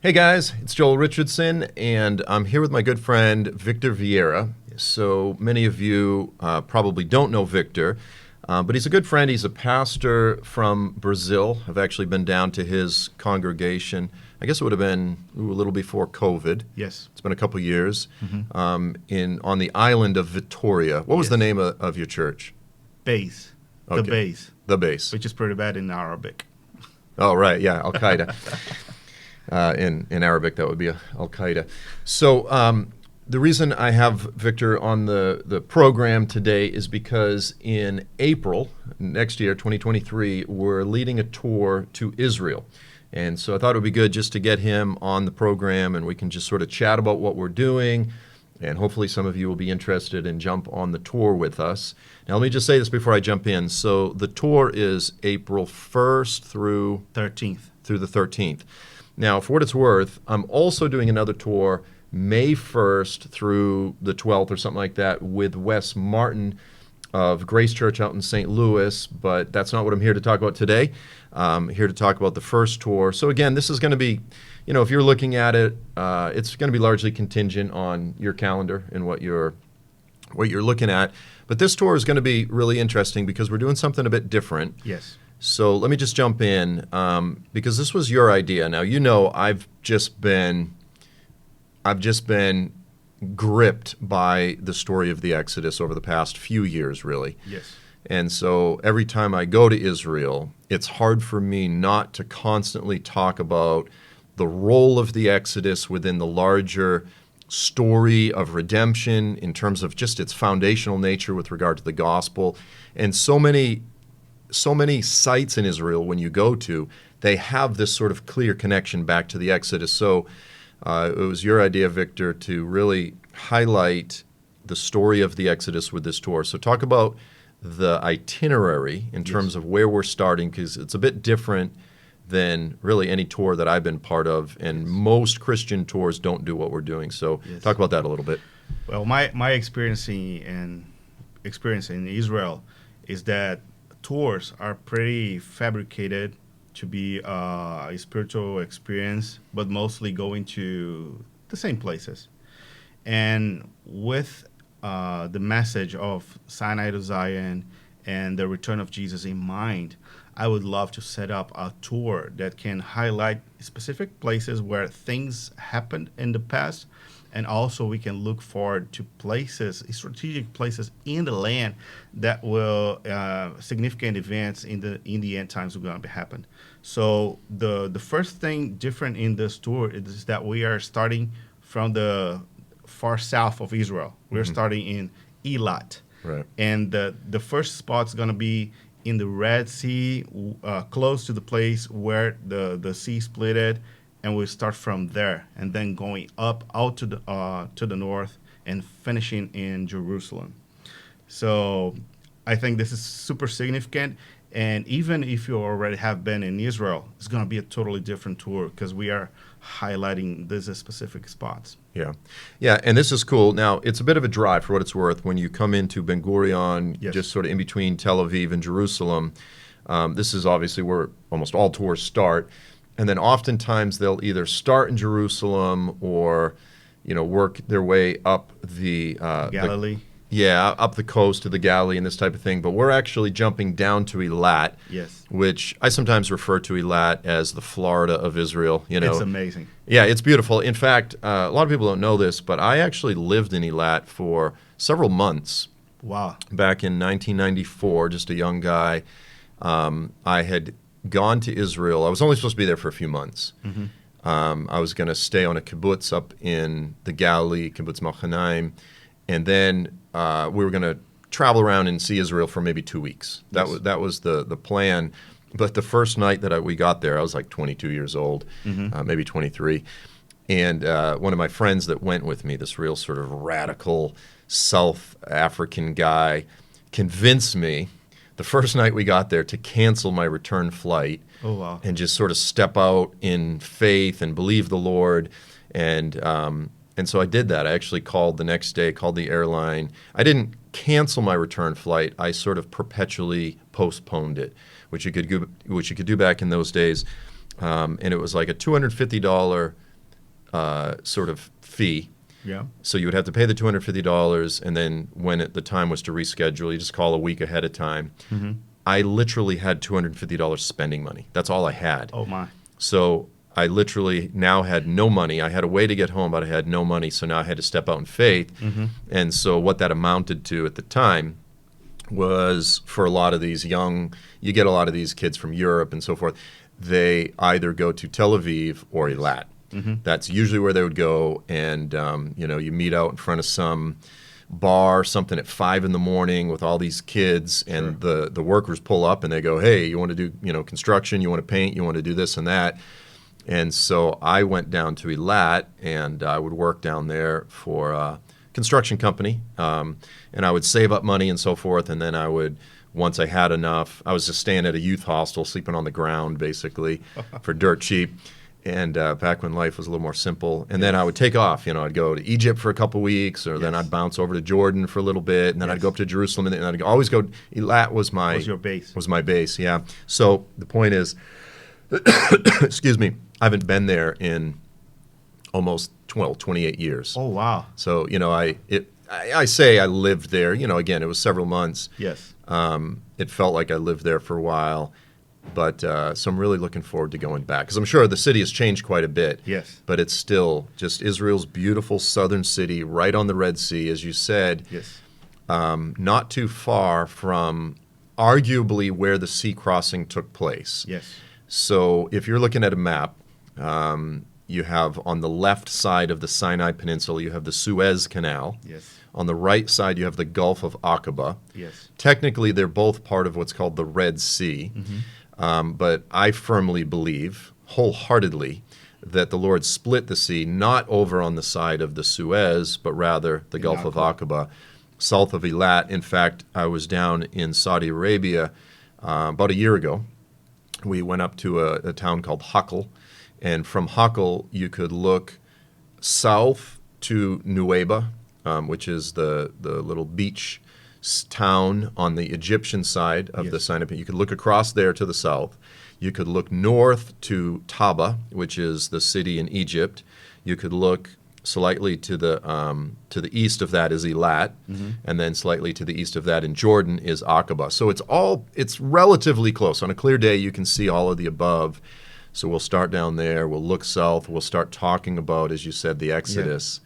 Hey guys, it's Joel Richardson, and I'm here with my good friend Victor Vieira. So many of you probably don't know Victor, but he's a good friend. He's a pastor from Brazil. I've actually been down to his congregation. I guess it would have been a little before COVID. Yes. It's been a couple years. On the island of Vitoria. What was the name of your church? Base. Okay. The base. The Base. Which is pretty bad in Arabic. Oh, right, yeah, Al Qaeda. In Arabic, that would be Al Qaeda. So the reason I have Victor on the program today is because in April next year, 2023, we're leading a tour to Israel. And so I thought it would be good just to get him on the program and we can just sort of chat about what we're doing. And hopefully some of you will be interested and jump on the tour with us. Now, let me just say this before I jump in. So the tour is April 1st through 13th. Through the 13th. Now, for what it's worth, I'm also doing another tour May 1st through the 12th or something like that with Wes Martin of Grace Church out in St. Louis, but that's not what I'm here to talk about today. I'm here to talk about the first tour. So again, this is going to be, if you're looking at it, it's going to be largely contingent on your calendar and what you're looking at. But this tour is going to be really interesting because we're doing something a bit different. Yes. So let me just jump in because this was your idea. Now, I've just been gripped by the story of the Exodus over the past few years, really. Yes. And so every time I go to Israel, it's hard for me not to constantly talk about the role of the Exodus within the larger story of redemption in terms of just its foundational nature with regard to the gospel. And so many sites in Israel, when you go to, they have this sort of clear connection back to the Exodus. So it was your idea, Victor, to really highlight the story of the Exodus with this tour. So talk about the itinerary in terms of where we're starting, because it's a bit different than really any tour that I've been part of, and most Christian tours don't do what we're doing. So talk about that a little bit. Well, my experience in Israel is that tours are pretty fabricated to be a spiritual experience, but mostly going to the same places. And with the message of Sinai to Zion and the return of Jesus in mind, I would love to set up a tour that can highlight specific places where things happened in the past, and also we can look forward to places, strategic places in the land that will significant events in the end times are going to happen. So the first thing different in this tour is that we are starting from the far south of Israel. We're starting in Eilat. Right. And the first spot's going to be in the Red Sea, close to the place where the sea splitted, and we'll start from there, and then going up out to the north and finishing in Jerusalem. So I think this is super significant. And even if you already have been in Israel, it's going to be a totally different tour because we are highlighting these specific spots. Yeah, and this is cool. Now, it's a bit of a drive for what it's worth when you come into Ben Gurion, just sort of in between Tel Aviv and Jerusalem. This is obviously where almost all tours start. And then oftentimes they'll either start in Jerusalem or, work their way up the Galilee. Up the coast to the Galilee and this type of thing. But we're actually jumping down to Eilat, which I sometimes refer to Eilat as the Florida of Israel. It's amazing. Yeah, it's beautiful. In fact, a lot of people don't know this, but I actually lived in Eilat for several months. Wow. Back in 1994, just a young guy. I had gone to Israel. I was only supposed to be there for a few months. I was going to stay on a kibbutz up in the Galilee, kibbutz Malchanaim, and then we were going to travel around and see Israel for maybe 2 weeks. That was the plan. But the first night that we got there, I was like 22 years old, maybe 23. And one of my friends that went with me, this real sort of radical South African guy, convinced me the first night we got there to cancel my return flight. Oh, wow. And just sort of step out in faith and believe the Lord. And so I did that. I actually called the next day, called the airline. I didn't cancel my return flight. I sort of perpetually postponed it, which you could do back in those days. And it was like a $250 sort of fee. Yeah. So you would have to pay the $250, and then when the time was to reschedule, you just call a week ahead of time. Mm-hmm. I literally had $250 spending money. That's all I had. Oh my. So I literally now had no money. I had a way to get home, but I had no money. So now I had to step out in faith. Mm-hmm. And so what that amounted to at the time was, for a lot of these you get a lot of these kids from Europe and so forth, they either go to Tel Aviv or Eilat. Mm-hmm. That's usually where they would go, and you meet out in front of some bar, something at 5 in the morning with all these kids, and the workers pull up and they go, "Hey, you want to do construction? You want to paint? You want to do this and that?" And so I went down to Eilat, and I would work down there for a construction company, and I would save up money and so forth, and then I would. Once I had enough, I was just staying at a youth hostel, sleeping on the ground basically for dirt cheap. And back when life was a little more simple. And then I would take off. I'd go to Egypt for a couple weeks, or then I'd bounce over to Jordan for a little bit, and then I'd go up to Jerusalem, and then I'd always go. Eilat was your base. Was my base, yeah. So the point is, excuse me, I haven't been there in almost 28 years. Oh wow. So I say I lived there. Again, it was several months. Yes. It felt like I lived there for a while. But so I'm really looking forward to going back, because I'm sure the city has changed quite a bit. Yes. But it's still just Israel's beautiful southern city right on the Red Sea, as you said. Yes. Not too far from arguably where the sea crossing took place. Yes. So if you're looking at a map, you have on the left side of the Sinai Peninsula, you have the Suez Canal. Yes. On the right side, you have the Gulf of Aqaba. Yes. Technically, they're both part of what's called the Red Sea. Mm-hmm. But I firmly believe, wholeheartedly, that the Lord split the sea not over on the side of the Suez, but rather the Gulf of Aqaba, south of Eilat. In fact, I was down in Saudi Arabia about a year ago. We went up to a town called Hakl, and from Hakl, you could look south to Nuweiba, which is the little beach town on the Egyptian side of the Sinai. You could look across there to the south. You could look north to Taba, which is the city in Egypt. You could look slightly to the east of that is Eilat, and then slightly to the east of that in Jordan is Aqaba. So it's relatively close. On a clear day, you can see all of the above. So we'll start down there. We'll look south. We'll start talking about, as you said, the Exodus.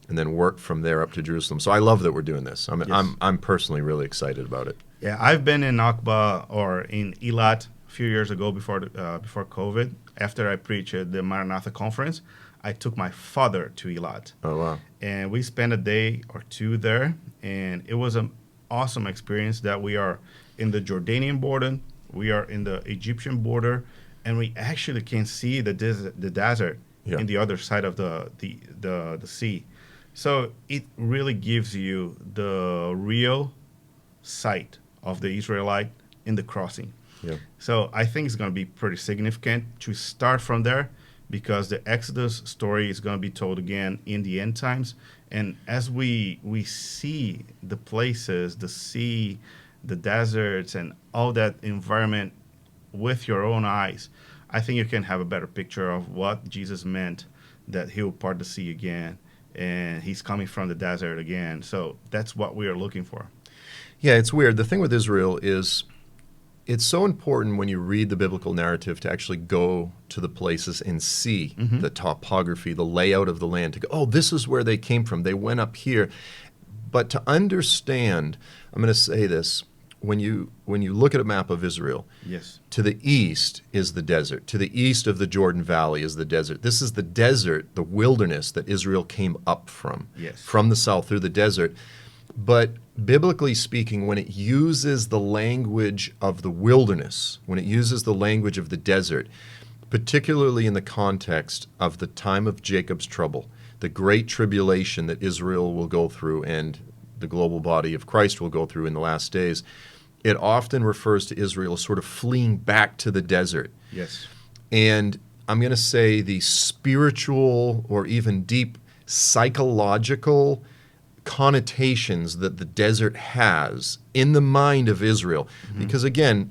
And then work from there up to Jerusalem. So I love that we're doing this. I'm personally really excited about it. Yeah, I've been in Aqaba or in Eilat a few years ago before COVID. After I preached at the Maranatha conference, I took my father to Eilat. Oh wow! And we spent a day or two there, and it was an awesome experience. That we are in the Jordanian border, we are in the Egyptian border, and we actually can see the desert in the other side of the sea. So it really gives you the real sight of the Israelite in the crossing. Yeah. So I think it's going to be pretty significant to start from there, because the Exodus story is going to be told again in the end times. And as we see the places, the sea, the deserts, and all that environment with your own eyes, I think you can have a better picture of what Jesus meant, that he will part the sea again, and he's coming from the desert again. So that's what we are looking for. Yeah, it's weird. The thing with Israel is it's so important when you read the biblical narrative to actually go to the places and see the topography, the layout of the land, to go, oh, this is where they came from. They went up here. But to understand, I'm going to say this, when you look at a map of Israel, to the east is the desert. To the east of the Jordan Valley is the desert. This is the desert, the wilderness that Israel came up from the south through the desert. But biblically speaking, when it uses the language of the wilderness, when it uses the language of the desert, particularly in the context of the time of Jacob's trouble, the great tribulation that Israel will go through and the global body of Christ will go through in the last days, it often refers to Israel as sort of fleeing back to the desert. And I'm going to say the spiritual or even deep psychological connotations that the desert has in the mind of Israel. Because again,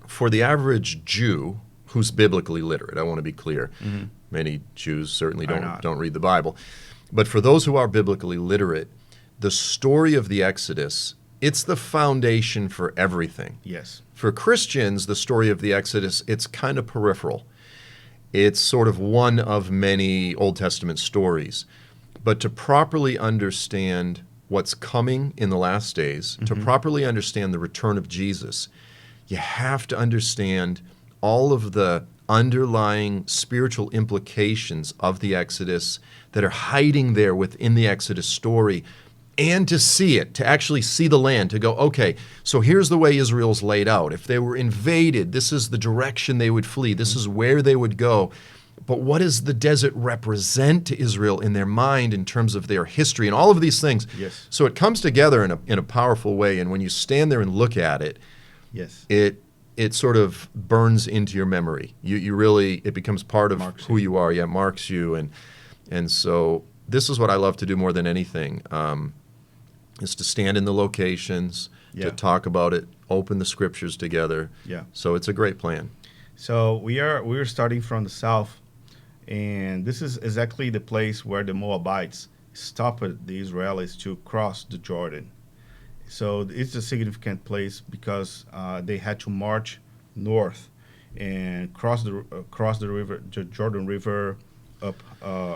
for the average Jew who's biblically literate, I want to be clear, Many Jews certainly Are not. don't read the Bible. But for those who are biblically literate, the story of the Exodus, it's the foundation for everything. Yes. For Christians, the story of the Exodus, it's kind of peripheral. It's sort of one of many Old Testament stories. But to properly understand what's coming in the last days, to properly understand the return of Jesus, you have to understand all of the underlying spiritual implications of the Exodus that are hiding there within the Exodus story, and to see it, to actually see the land, to go, okay, so here's the way Israel's laid out. If they were invaded, this is the direction they would flee. This is where they would go. But what does the desert represent to Israel in their mind in terms of their history and all of these things? Yes. So it comes together in a powerful way, and when you stand there and look at it, Yes. it sort of burns into your memory. You really, it becomes part of Marks who you. you are. Yeah, marks you. And so this is what I love to do more than anything, is to stand in the locations, Yeah. to talk about it, open the scriptures together. Yeah. So it's a great plan. So we're starting from the south, and this is exactly the place where the Moabites stopped the Israelis to cross the Jordan. So it's a significant place because they had to march north and cross the river, the Jordan River, up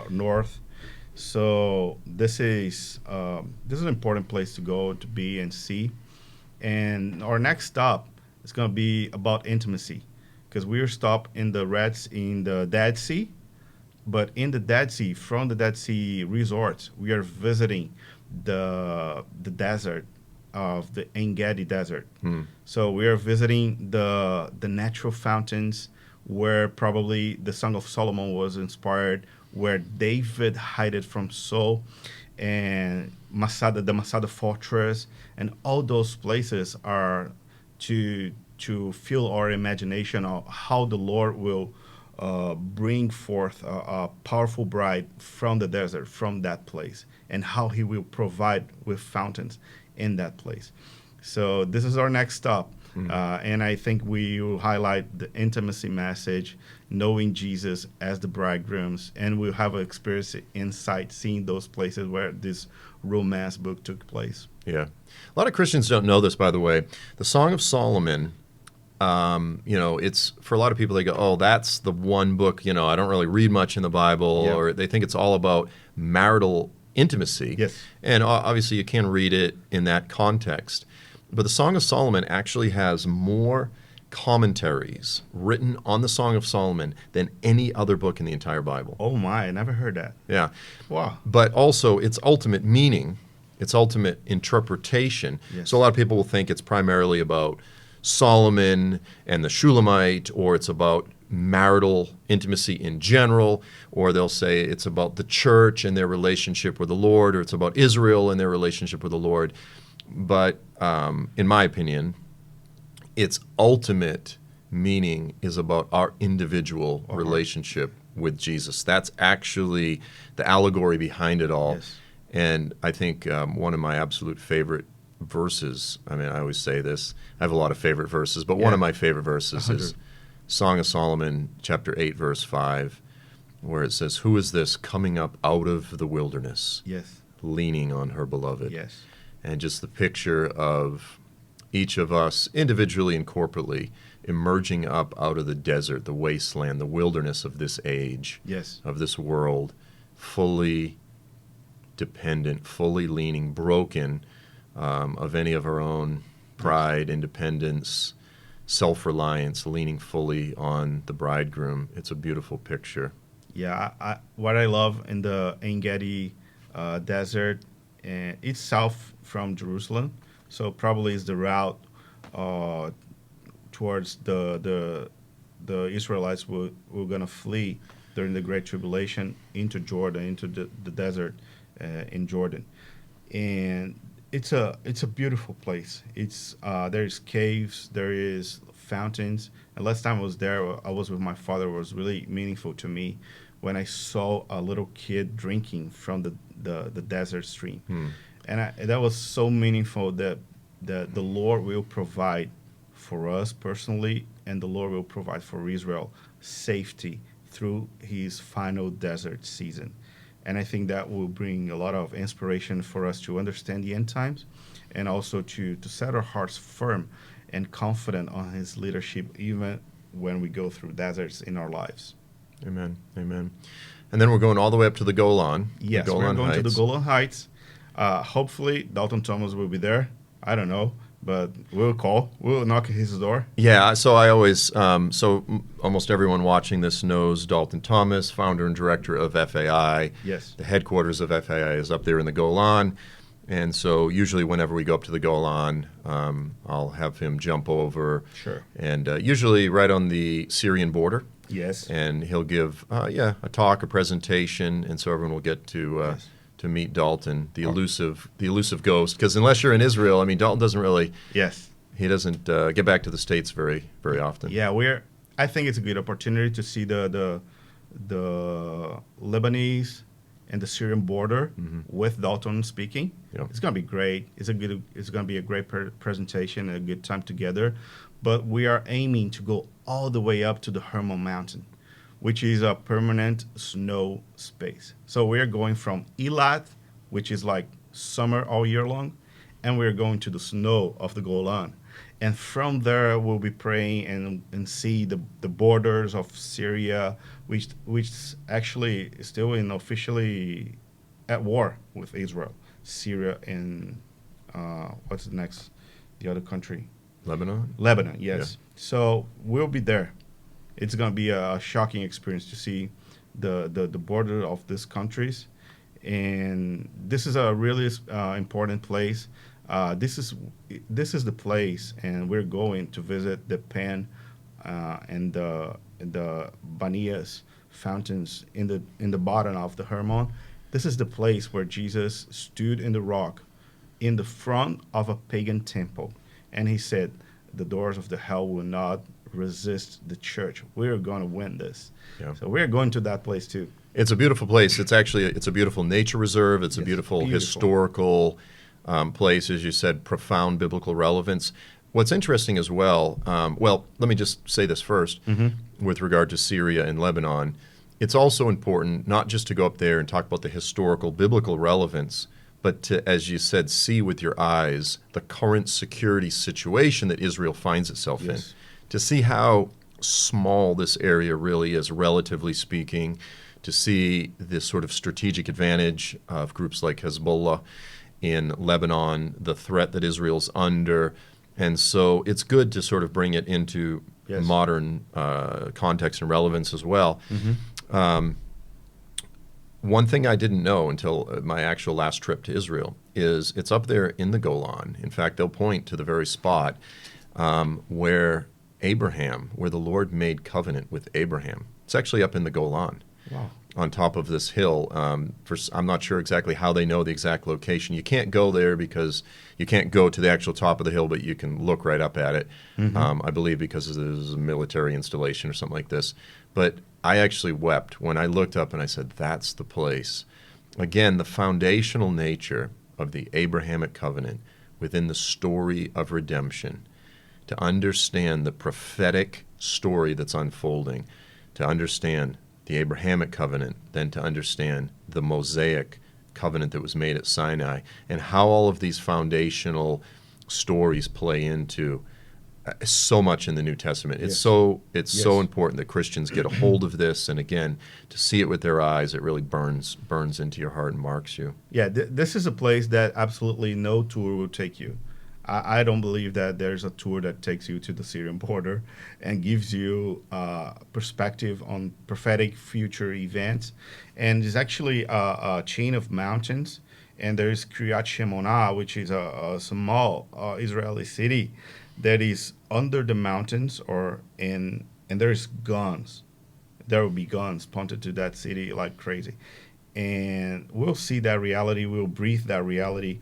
north. So this is an important place to go to be and see. And our next stop is going to be about intimacy, because we are stopped in the Dead Sea. But in the Dead Sea, from the Dead Sea resorts, we are visiting the desert of the En-Gedi Desert. So we are visiting the natural fountains where probably the Song of Solomon was inspired, where David hid from Saul, and the Masada Fortress, and all those places are to fill our imagination of how the Lord will bring forth a powerful bride from the desert, from that place, and how he will provide with fountains in that place. So this is our next stop. And I think we will highlight the intimacy message, knowing Jesus as the bridegrooms, and we'll have an experience insight, seeing those places where this romance book took place. Yeah. A lot of Christians don't know this, by the way. The Song of Solomon, it's for a lot of people, they go, oh, that's the one book, I don't really read much in the Bible, Yeah. or they think it's all about marital intimacy. Yes. And obviously you can read it in that context. But the Song of Solomon actually has more commentaries written on the Song of Solomon than any other book in the entire Bible. Oh my, I never heard that. Yeah. Wow. But also its ultimate meaning, its ultimate interpretation. Yes. So a lot of people will think it's primarily about Solomon and the Shulamite, or it's about marital intimacy in general, or they'll say it's about the church and their relationship with the Lord, or it's about Israel and their relationship with the Lord. But in my opinion, its ultimate meaning is about our individual relationship with Jesus. That's actually the allegory behind it all. Yes. And I think one of my absolute favorite verses, I mean, I always say this, I have a lot of favorite verses, but one of my favorite verses is Song of Solomon, chapter 8, verse 5, where it says, "Who is this coming up out of the wilderness, Yes. leaning on her beloved?" Yes. And just the picture of each of us individually and corporately emerging up out of the desert, the wasteland, the wilderness of this age, Yes. of this world, fully dependent, fully leaning, broken of any of our own pride, independence, self-reliance, leaning fully on the bridegroom. It's a beautiful picture. Yeah, what I love in the En-Gedi desert, and it's south from Jerusalem, so probably is the route towards the Israelites were gonna flee during the Great Tribulation into Jordan, into the desert in Jordan, and it's a beautiful place. It's there's caves, there is fountains, and last time I was there, I was with my father. It was really meaningful to me when I saw a little kid drinking from the desert stream. And that was so meaningful that the Lord will provide for us personally, and the Lord will provide for Israel safety through his final desert season. And I think that will bring a lot of inspiration for us to understand the end times, and also to set our hearts firm and confident on his leadership, even when we go through deserts in our lives. Amen. Amen. And then we're going all the way up to the Golan. Yes, the we're Golan going to the Heights. Golan Heights. Hopefully, Dalton Thomas will be there. I don't know, but we'll call. We'll knock at his door. Yeah, so I always, almost everyone watching this knows Dalton Thomas, founder and director of FAI. Yes. The headquarters of FAI is up there in the Golan. And so usually whenever we go up to the Golan, I'll have him jump over. Sure. And usually right on the Syrian border. Yes. And he'll give, a talk, a presentation, and so everyone will get to Yes. to meet Dalton, the elusive ghost. Because unless you're in Israel, I mean, Dalton doesn't really, Yes. he doesn't get back to the States very often. Yeah, I think it's a good opportunity to see the Lebanese and the Syrian border with Dalton speaking. Yeah. It's gonna be great. It's gonna be a great presentation and a good time together. But we are aiming to go all the way up to the Hermon Mountain, which is a permanent snow space. So we are going from Eilat, which is like summer all year long, and we're going to the snow of the Golan. And from there, we'll be praying and see the borders of Syria, which actually is still officially at war with Israel. Syria and what's the next? The other country? Lebanon? Lebanon, yes. So we'll be there. It's going to be a shocking experience to see the border of these countries. And this is a really important place. This is the place, and we're going to visit the Pan and the Banias fountains in the bottom of the Hermon. This is the place where Jesus stood in the rock in the front of a pagan temple, and he said, "The doors of the hell will not resist the church. We're going to win this." Yeah. So we're going to that place too. It's a beautiful place. It's a beautiful nature reserve. It's a Yes, beautiful beautiful. historical place, as you said, profound biblical relevance. What's interesting as well, let me just say this first, with regard to Syria and Lebanon. It's also important not just to go up there and talk about the historical biblical relevance, but to, as you said, see with your eyes the current security situation that Israel finds itself in. Yes. To see how small this area really is, relatively speaking, to see this sort of strategic advantage of groups like Hezbollah in Lebanon, the threat that Israel's under. And so it's good to sort of bring it into Yes. modern context and relevance as well. One thing I didn't know until my actual last trip to Israel is it's up there in the Golan. In fact, they'll point to the very spot where the Lord made covenant with Abraham. It's actually up in the Golan. Wow. On top of this hill. I'm not sure exactly how they know the exact location. You can't go there because you can't go to the actual top of the hill, but you can look right up at it, I believe, because there's a military installation or something like this. But I actually wept when I looked up and I said, that's the place. Again, the foundational nature of the Abrahamic covenant within the story of redemption, to understand the prophetic story that's unfolding, to understand the Abrahamic covenant, then to understand the Mosaic covenant that was made at Sinai, and how all of these foundational stories play into so much in the New Testament. It's Yes. so important that Christians get a hold of this, and again, to see it with their eyes, it really burns into your heart and marks you. Yeah, this is a place that absolutely no tour will take you. I don't believe that there's a tour that takes you to the Syrian border and gives you perspective on prophetic future events. And it's actually a chain of mountains. And there's Kiryat Shemona, which is a small Israeli city that is under the mountains, and there's guns. There will be guns pointed to that city like crazy. And we'll see that reality. We'll breathe that reality.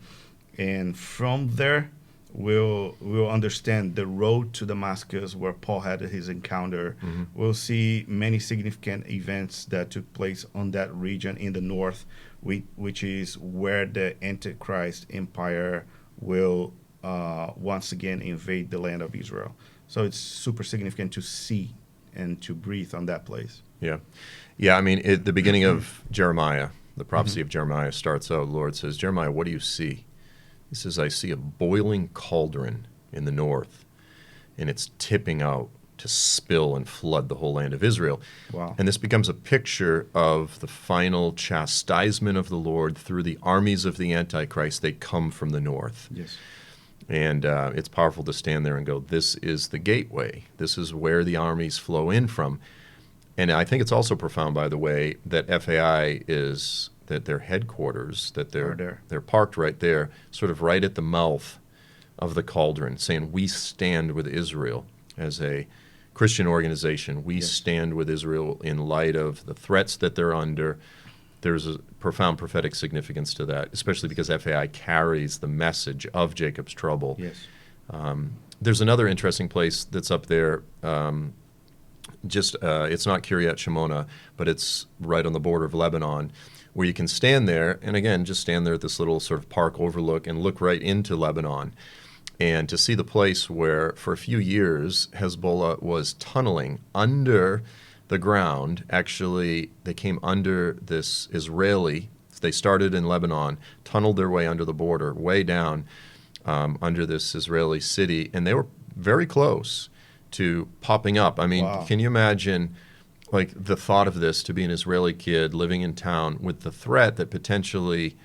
And from there, we'll understand the road to Damascus where Paul had his encounter. We'll see many significant events that took place on that region in the north, which is where the Antichrist empire will once again invade the land of Israel. So it's super significant to see and to breathe on that place. Yeah. Yeah, I mean, at the beginning of Jeremiah, the prophecy of Jeremiah starts out, the Lord says, Jeremiah, what do you see? He says, I see a boiling cauldron in the north, and it's tipping out to spill and flood the whole land of Israel. Wow. And this becomes a picture of the final chastisement of the Lord through the armies of the Antichrist. They come from the north. Yes. And it's powerful to stand there and go, this is the gateway. This is where the armies flow in from. And I think it's also profound, by the way, that FAI is, that their headquarters, that they're parked right there, sort of right at the mouth of the cauldron, saying, we stand with Israel as a Christian organization. We stand with Israel in light of the threats that they're under. There's a profound prophetic significance to that, especially because FAI carries the message of Jacob's trouble. Yes. There's another interesting place that's up there. It's not Kiryat Shimona, but it's right on the border of Lebanon, where you can stand there, and again, just stand there at this little sort of park overlook and look right into Lebanon. And to see the place where, for a few years, Hezbollah was tunneling under the ground. Actually, they came under this Israeli. They started in Lebanon, tunneled their way under the border, way down under this Israeli city, and they were very close to popping up. I mean, Wow. Can you imagine, like, the thought of this, to be an Israeli kid living in town with the threat that potentially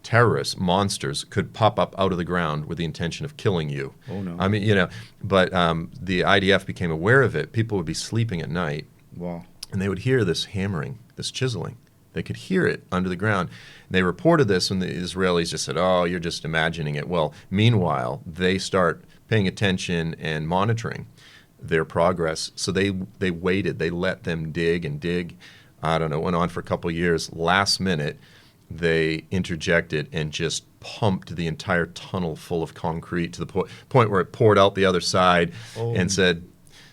terrorists, monsters, could pop up out of the ground with the intention of killing you. Oh, no. I mean, but the IDF became aware of it. People would be sleeping at night, Wow. and they would hear this hammering, this chiseling. They could hear it under the ground. And they reported this, and the Israelis just said, oh, you're just imagining it. Well, meanwhile, they start paying attention and monitoring their progress. So they waited. They let them dig and dig. I don't know, went on for a couple of years. Last minute, they interjected and just pumped the entire tunnel full of concrete to the point where it poured out the other side and said,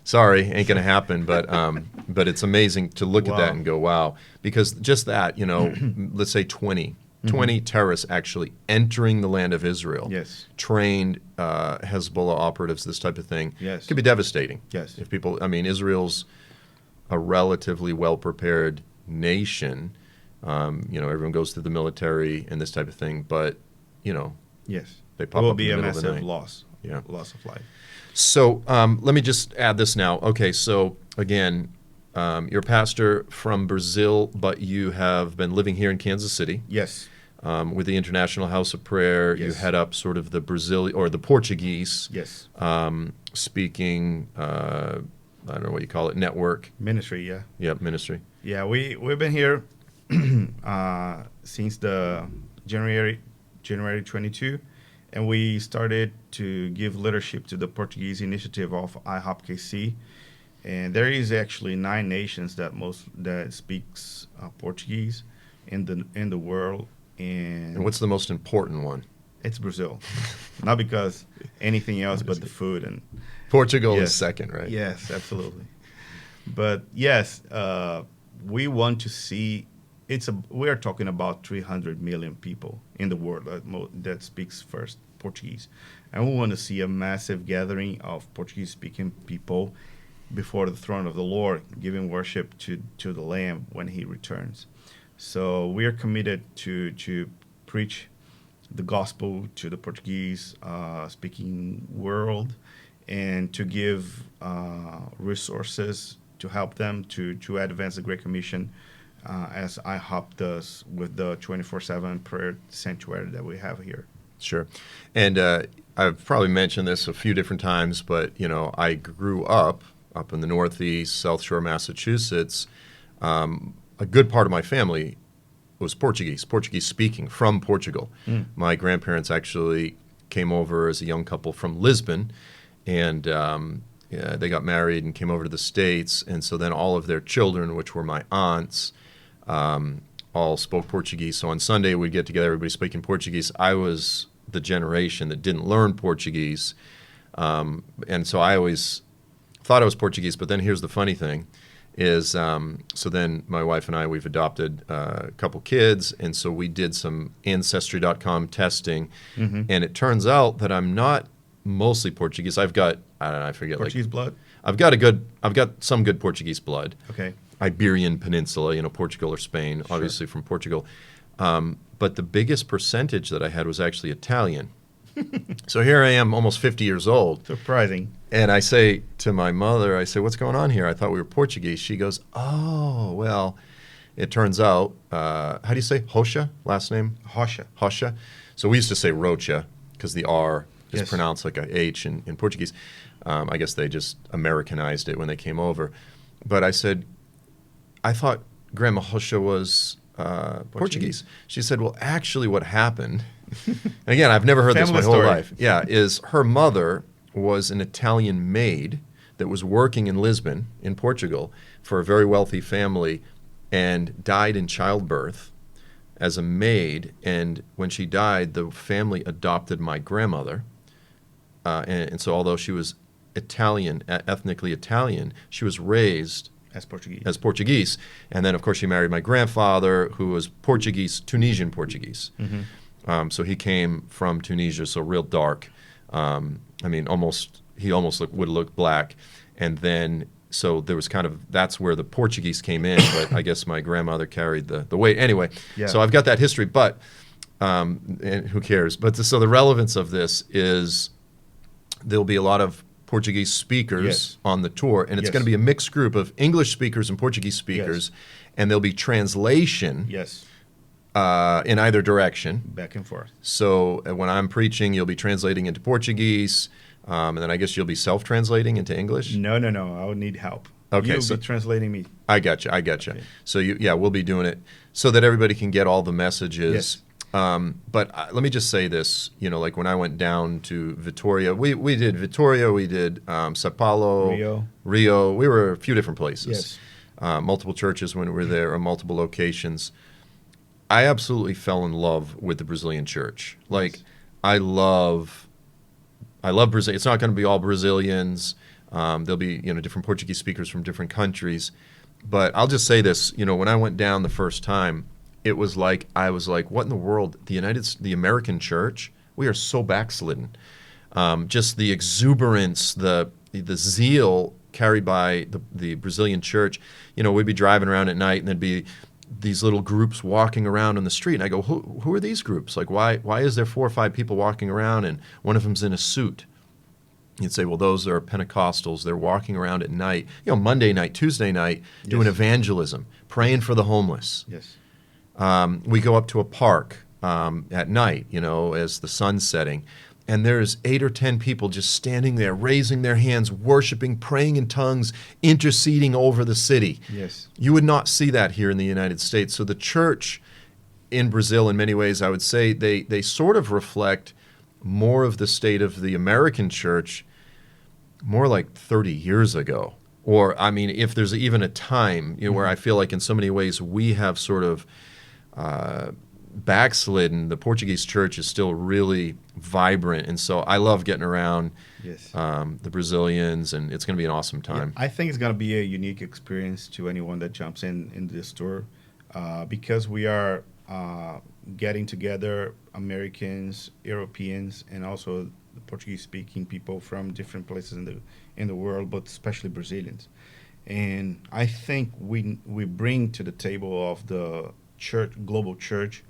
sorry, ain't going to happen. But it's amazing to look at that and go, wow. Because just that, let's say 20 terrorists actually entering the land of Israel, Yes. trained Hezbollah operatives, this type of thing, Yes. could be devastating. Yes. If people, I mean, Israel's a relatively well-prepared nation. Everyone goes through the military and this type of thing, but, Yes. they It pop will up be in a the middle of the massive night. loss. Yeah. Loss of life. So let me just add this now. Okay, so again, you're a pastor from Brazil, but you have been living here in Kansas City Yes. with the International House of Prayer. You Yes. head up sort of the Brazil or the Portuguese Yes. speaking, I don't know what you call it, network. Ministry, yeah. Yep, ministry. Yeah, we've been here since the January 22, and we started to give leadership to the Portuguese initiative of IHOP KC. And there is actually 9 nations that speaks Portuguese in the world, And what's the most important one? it's Brazil. Not because anything else but the food and Portugal Yes. is second, right? Yes, absolutely. But yes, we want to see. We are talking about 300 million people in the world that speaks first Portuguese, and we want to see a massive gathering of Portuguese-speaking people before the throne of the Lord, giving worship to the Lamb when He returns. So we are committed to preach the gospel to the Portuguese speaking world, and to give resources to help them to advance the Great Commission, as IHOP does with the 24/7 prayer sanctuary that we have here. Sure. And I've probably mentioned this a few different times, but, I grew up in the Northeast, South Shore, Massachusetts. A good part of my family was Portuguese speaking, from Portugal. My grandparents actually came over as a young couple from Lisbon, and they got married and came over to the States. And so then all of their children, which were my aunts, all spoke Portuguese. So on Sunday, we'd get together, everybody speaking Portuguese. I was the generation that didn't learn Portuguese. And so I always thought I was Portuguese. But then here's the funny thing is, so then my wife and I, we've adopted a couple kids. And so we did some Ancestry.com testing. And it turns out that I'm not mostly Portuguese. I've got, I don't know, I forget. Portuguese blood? I've got some good Portuguese blood. Okay. Iberian Peninsula, Portugal or Spain, obviously from Portugal. But the biggest percentage that I had was actually Italian. So here I am, almost 50 years old. Surprising. And I say to my mother, I say, what's going on here? I thought we were Portuguese. She goes, oh, well, it turns out, how do you say Rocha, last name? Rocha. Rocha. So we used to say Rocha because the R is Yes. pronounced like a H in Portuguese. I guess they just Americanized it when they came over. But I said, I thought Grandma Rocha was Portuguese. She said, well, actually what happened, and again, I've never heard this my Family whole story. life, is her mother was an Italian maid that was working in Lisbon, in Portugal, for a very wealthy family and died in childbirth as a maid. And when she died, the family adopted my grandmother. And so although she was Italian, ethnically Italian, she was raised As Portuguese. as Portuguese. And then, of course, she married my grandfather, who was Portuguese, Tunisian Portuguese. So he came from Tunisia, so real dark. I mean, he almost would look black. And then, so there was that's where the Portuguese came in, but I guess my grandmother carried the weight. Anyway, Yeah. so I've got that history, but and who cares? But so the relevance of this is there'll be a lot of Portuguese speakers Yes. on the tour, and it's Yes. going to be a mixed group of English speakers and Portuguese speakers, and there'll be translation Yes. in either direction. Back and forth. So when I'm preaching, you'll be translating into Portuguese, and then I guess you'll be self-translating into English. No. I would need help. Okay, You'll so- be translating me. I got you. Okay. So we'll be doing it so that everybody can get all the messages. Yes. But let me just say this, like when I went down to Vitoria, we did Vitoria, we did Sao Paulo, Rio. We were a few different places. Yes. Multiple churches when we were there, or multiple locations. I absolutely fell in love with the Brazilian church. Like, Yes. I love Brazil. It's not going to be all Brazilians. There'll be different Portuguese speakers from different countries. But I'll just say this, when I went down the first time, it was like I was like, what in the world? The American church, we are so backslidden. Just the exuberance, the zeal carried by the Brazilian church. We'd be driving around at night, and there'd be these little groups walking around on the street, and I go, who are these groups? Like, why is there 4 or 5 people walking around, and one of them's in a suit? You'd say, well, those are Pentecostals. They're walking around at night, Monday night, Tuesday night, doing Yes. evangelism, praying for the homeless. Yes. We go up to a park at night, as the sun's setting, and there's 8 or 10 people just standing there, raising their hands, worshiping, praying in tongues, interceding over the city. Yes. You would not see that here in the United States. So the church in Brazil, in many ways, I would say, they sort of reflect more of the state of the American church more like 30 years ago. Or, I mean, if there's even a time where I feel like in so many ways we have sort of backslidden, the Portuguese church is still really vibrant. And so I love getting around Yes. the Brazilians, and it's going to be an awesome time. I think it's going to be a unique experience to anyone that jumps in this tour, because we are getting together Americans, Europeans, and also the Portuguese-speaking people from different places in the world, but especially Brazilians. And I think we bring to the table of the church, global church,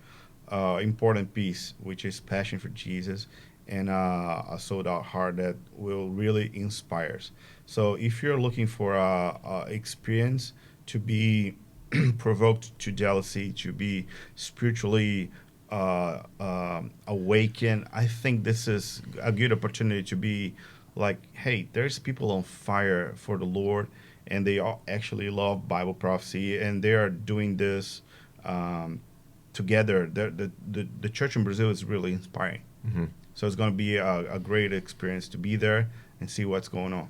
important piece, which is passion for Jesus and a sold-out heart that will really inspire. So if you're looking for a experience to be provoked to jealousy, to be spiritually awakened, I think this is a good opportunity to be like, hey, there's people on fire for the Lord, and they all actually love Bible prophecy, and they are doing this together. The church in Brazil is really inspiring. Mm-hmm. So it's going to be a great experience to be there and see what's going on.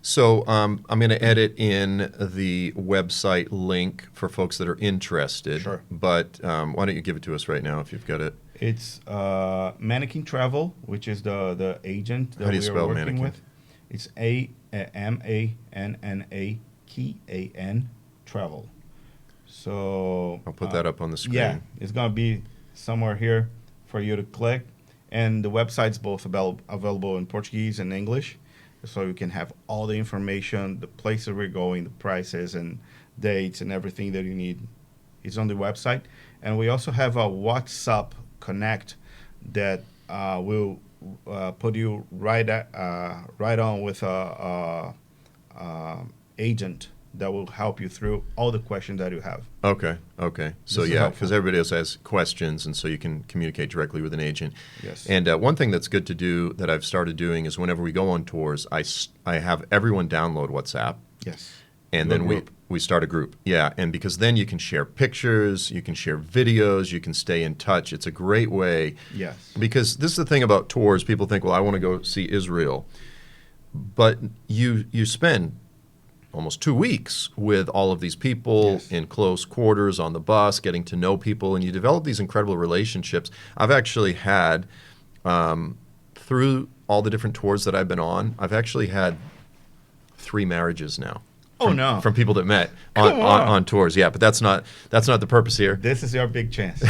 So I'm going to edit in the website link for folks that are interested. Sure. But why don't you give it to us right now if you've got it? It's Mannequin Travel, which is the agent that How do you we are spell working Mannequin? with. It's MANNAKIAN Travel. So I'll put that up on the screen. Yeah, it's going to be somewhere here for you to click. And the website's both available in Portuguese and English. So you can have all the information, the places we're going, the prices, and dates, and everything that you need is on the website. And we also have a WhatsApp Connect that will put you right on with a agent that will help you through all the questions that you have. Okay. So This is yeah, helpful. because everybody else has questions, and so you can communicate directly with an agent. Yes. And one thing that's good to do that I've started doing is whenever we go on tours, I have everyone download WhatsApp, Yes. and Do a then group. we start a group. Yeah, and because then you can share pictures, you can share videos, you can stay in touch. It's a great way. Yes. Because this is the thing about tours. People think, well, I want to go see Israel. But you spend almost 2 weeks with all of these people Yes. in close quarters on the bus, getting to know people, and you develop these incredible relationships. I've actually had, through all the different tours that I've been on, I've actually had 3 marriages now. Oh, no. From people that met Come on. on tours. Yeah, but that's not the purpose here. This is your big chance.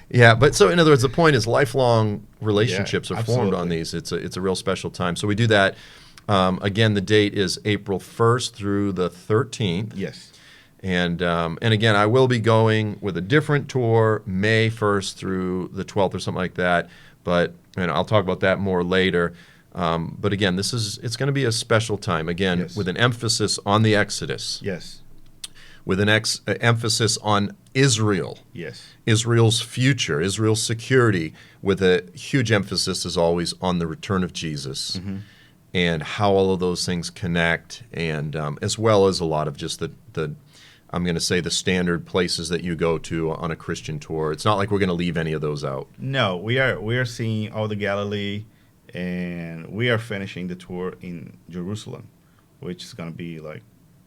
Yeah, but so in other words, the point is lifelong relationships Yeah, are formed on absolutely. these. It's a real special time. So we do that. Again, the date is April 1st through the 13th. Yes. And again, I will be going with a different tour, May 1st through the 12th or something like that. But I'll talk about that more later. But again, it's going to be a special time. Again, Yes. with an emphasis on the Exodus, Yes. with an emphasis on Israel. Yes. Israel's future, Israel's security, with a huge emphasis, as always, on the return of Jesus and how all of those things connect, and as well as a lot of just the I'm going to say the standard places that you go to on a Christian tour. It's not like we're going to leave any of those out. No, we are seeing all the Galilee, and we are finishing the tour in Jerusalem, which is going to be like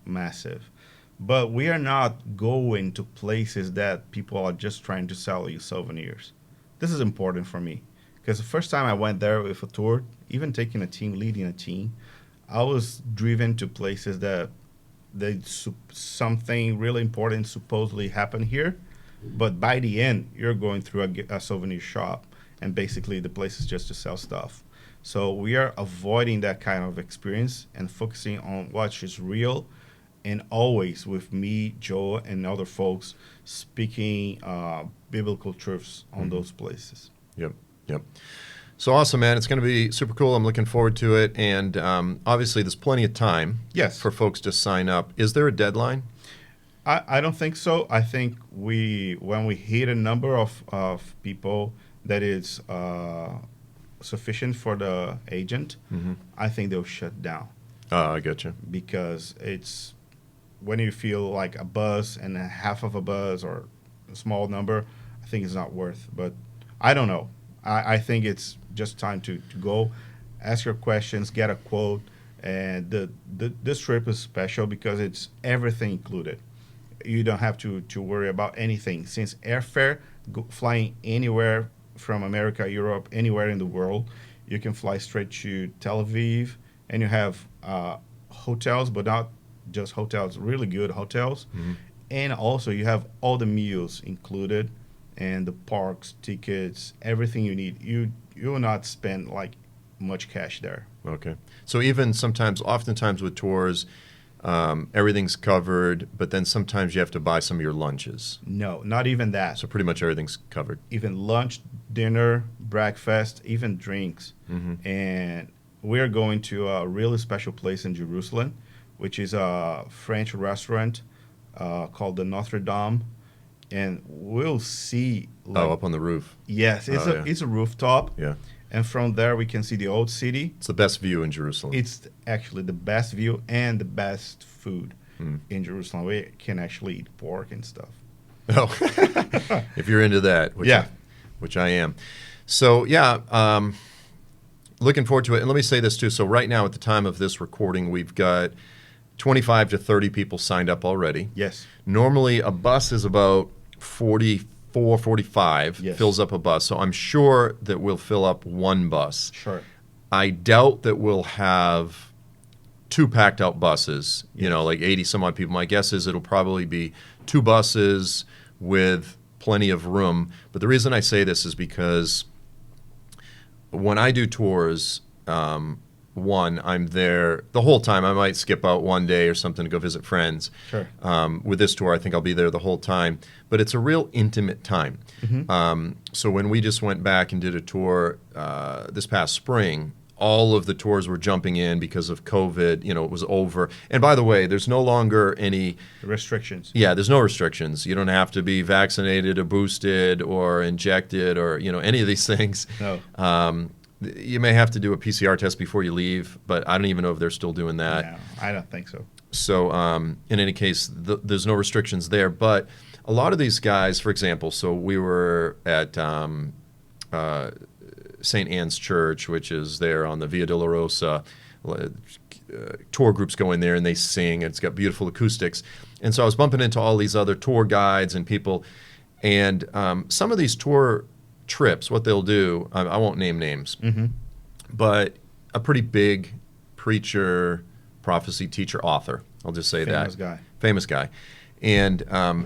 massive. But we are not going to places that people are just trying to sell you souvenirs. This is important for me because the first time I went there with a tour, even taking a team, leading a team, I was driven to places that something really important supposedly happened here, but by the end you're going through a souvenir shop, and basically the place is just to sell stuff. So we are avoiding that kind of experience and focusing on what is real, and always with me, Joe, and other folks speaking biblical truths on those places. Yep. So awesome, man. It's going to be super cool. I'm looking forward to it. And obviously, there's plenty of time Yes. for folks to sign up. Is there a deadline? I don't think so. I think when we hit a number of people that is sufficient for the agent, I think they'll shut down, Oh, I get you. because it's when you feel like a buzz and a half of a buzz or a small number, I think it's not worth. But I don't know. I think it's just time to go, ask your questions, get a quote, and this trip is special because it's everything included. You don't have to worry about anything, since airfare, flying anywhere from America, Europe, anywhere in the world, you can fly straight to Tel Aviv, and you have hotels, but not just hotels, really good hotels. And also you have all the meals included, and the parks, tickets, everything you need. You will not spend like much cash there. Okay. So even oftentimes with tours, everything's covered, but then sometimes you have to buy some of your lunches. No, not even that. So pretty much everything's covered. Even lunch, dinner, breakfast, even drinks. And we're going to a really special place in Jerusalem, which is a French restaurant called the Notre Dame. And we'll see. Up on the roof. Yes, it's Oh, yeah. it's a rooftop. Yeah. And from there we can see the old city. It's the best view in Jerusalem. It's actually the best view and the best food in Jerusalem. We can actually eat pork and stuff. Oh, if you're into that, which I am. So yeah, looking forward to it. And let me say this too. So right now, at the time of this recording, we've got 25 to 30 people signed up already. Yes. Normally, a bus is about 44, 45, Yes. fills up a bus. So I'm sure that we'll fill up one bus. Sure. I doubt that we'll have 2 packed out buses, like 80 some odd people. My guess is it'll probably be 2 buses with plenty of room. But the reason I say this is because when I do tours, one, I'm there the whole time. I might skip out one day or something to go visit friends. Sure. With this tour, I think I'll be there the whole time. But it's a real intimate time. So when we just went back and did a tour this past spring, all of the tours were jumping in because of COVID. You know, it was over. And by the way, there's no longer any restrictions. Yeah, there's no restrictions. You don't have to be vaccinated or boosted or injected or, you know, any of these things. No. You may have to do a PCR test before you leave, but I don't even know if they're still doing that. No, I don't think so. So in any case, there's no restrictions there. But a lot of these guys, for example, so we were at St. Anne's Church, which is there on the Via Dolorosa. Tour groups go in there and they sing. It's got beautiful acoustics. And so I was bumping into all these other tour guides and people. And some of these tour trips, what they'll do, I won't name names, but a pretty big preacher, prophecy teacher, author, I'll just say Famous that. guy. Famous guy. And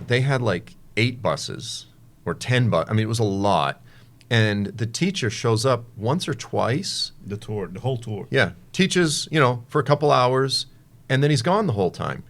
they had like 8 buses or 10 buses. I mean, it was a lot. And the teacher shows up once or twice. The tour, the whole tour. Yeah. Teaches, you know, for a couple hours, and then he's gone the whole time.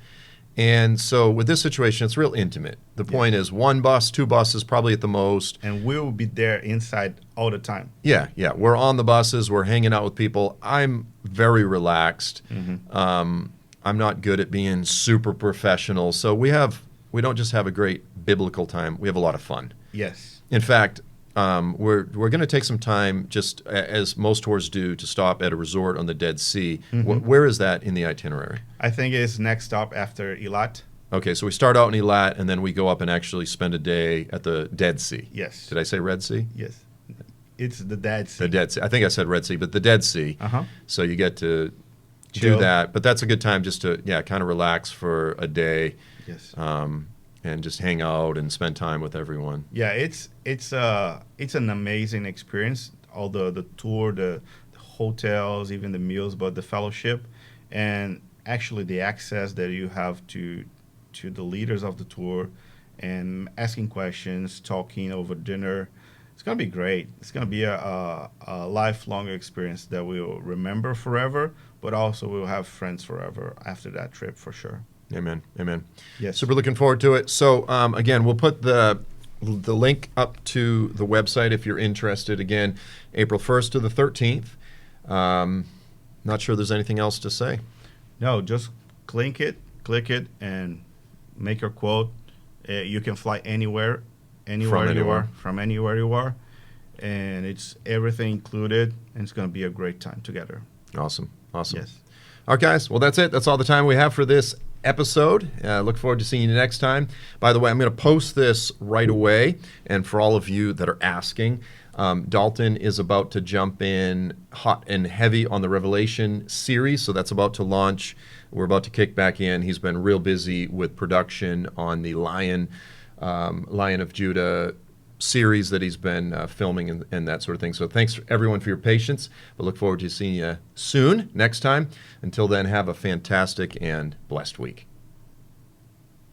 And so with this situation, it's real intimate. The point is 1 bus, 2 buses, probably at the most. And we'll be there inside all the time. Yeah. We're on the buses. We're hanging out with people. I'm very relaxed. I'm not good at being super professional. So we don't just have a great biblical time. We have a lot of fun. Yes. In fact, we're going to take some time, just as most tours do, to stop at a resort on the Dead Sea. Where is that in the itinerary? I think it's next stop after Eilat. Okay, so we start out in Eilat, and then we go up and actually spend a day at the Dead Sea. Yes. Did I say Red Sea? Yes. It's the Dead Sea. The Dead Sea. I think I said Red Sea, but the Dead Sea. So you get to Chill. do that. But that's a good time just to, kind of relax for a day. Yes. And just hang out and spend time with everyone. Yeah, it's an amazing experience. All the tour, the hotels, even the meals, but the fellowship, and actually the access that you have to the leaders of the tour, and asking questions, talking over dinner. It's gonna be great. It's gonna be a lifelong experience that we'll remember forever, but also we'll have friends forever after that trip for sure. Amen. Amen. Yes. Super looking forward to it. So again, we'll put the link up to the website if you're interested. Again, April 1st to the 13th. Not sure there's anything else to say. No, just click it, and make your quote. You can fly anywhere you are, from anywhere you are, and it's everything included, and it's going to be a great time together. Awesome. Yes. All right, guys. Well, that's it. That's all the time we have for this episode. Look forward to seeing you next time. By the way, I'm going to post this right away. And for all of you that are asking, Dalton is about to jump in hot and heavy on the Revelation series. So that's about to launch. We're about to kick back in. He's been real busy with production on the Lion of Judah series that he's been filming and that sort of thing. So thanks everyone for your patience. But look forward to seeing you soon next time. Until then, have a fantastic and blessed week.